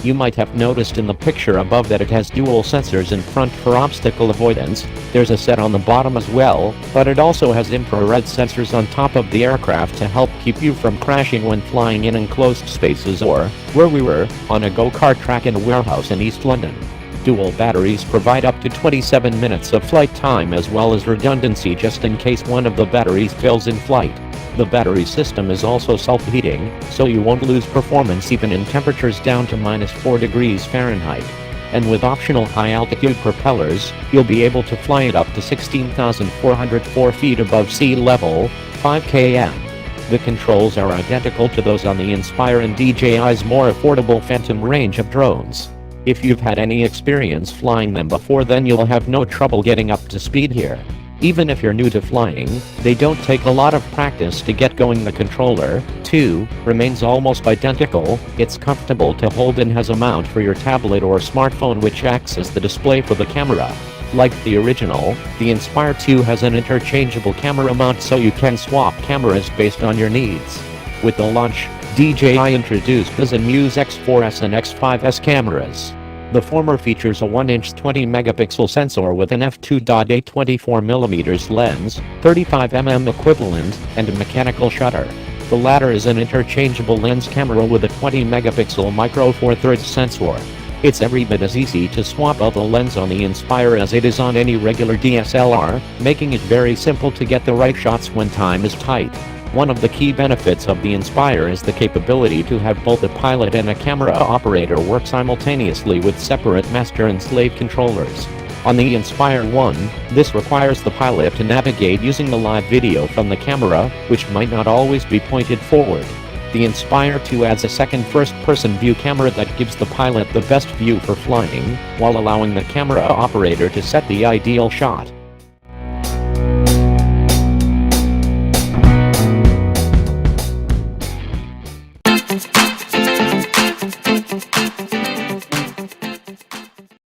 You might have noticed in the picture above that it has dual sensors in front for obstacle avoidance. There's a set on the bottom as well, but it also has infrared sensors on top of the aircraft to help keep you from crashing when flying in enclosed spaces or, where we were, on a go-kart track in a warehouse in East London. Dual batteries provide up to 27 minutes of flight time as well as redundancy just in case one of the batteries fails in flight. The battery system is also self-heating, so you won't lose performance even in temperatures down to -4 degrees Fahrenheit. And with optional high-altitude propellers, you'll be able to fly it up to 16,404 feet above sea level, 5 km. The controls are identical to those on the Inspire and DJI's more affordable Phantom range of drones. If you've had any experience flying them before, then you'll have no trouble getting up to speed here. Even if you're new to flying, they don't take a lot of practice to get going. The controller, too, remains almost identical. It's comfortable to hold and has a mount for your tablet or smartphone which acts as the display for the camera. Like the original, the Inspire 2 has an interchangeable camera mount so you can swap cameras based on your needs. With the launch, DJI introduced the Muse X4S and X5S cameras. The former features a 1-inch 20-megapixel sensor with an f2.8 24mm lens, 35mm equivalent, and a mechanical shutter. The latter is an interchangeable lens camera with a 20-megapixel micro four thirds sensor. It's every bit as easy to swap out the lens on the Inspire as it is on any regular DSLR, making it very simple to get the right shots when time is tight. One of the key benefits of the Inspire is the capability to have both a pilot and a camera operator work simultaneously with separate master and slave controllers. On the Inspire 1, this requires the pilot to navigate using the live video from the camera, which might not always be pointed forward. The Inspire 2 adds a second first-person view camera that gives the pilot the best view for flying, while allowing the camera operator to set the ideal shot.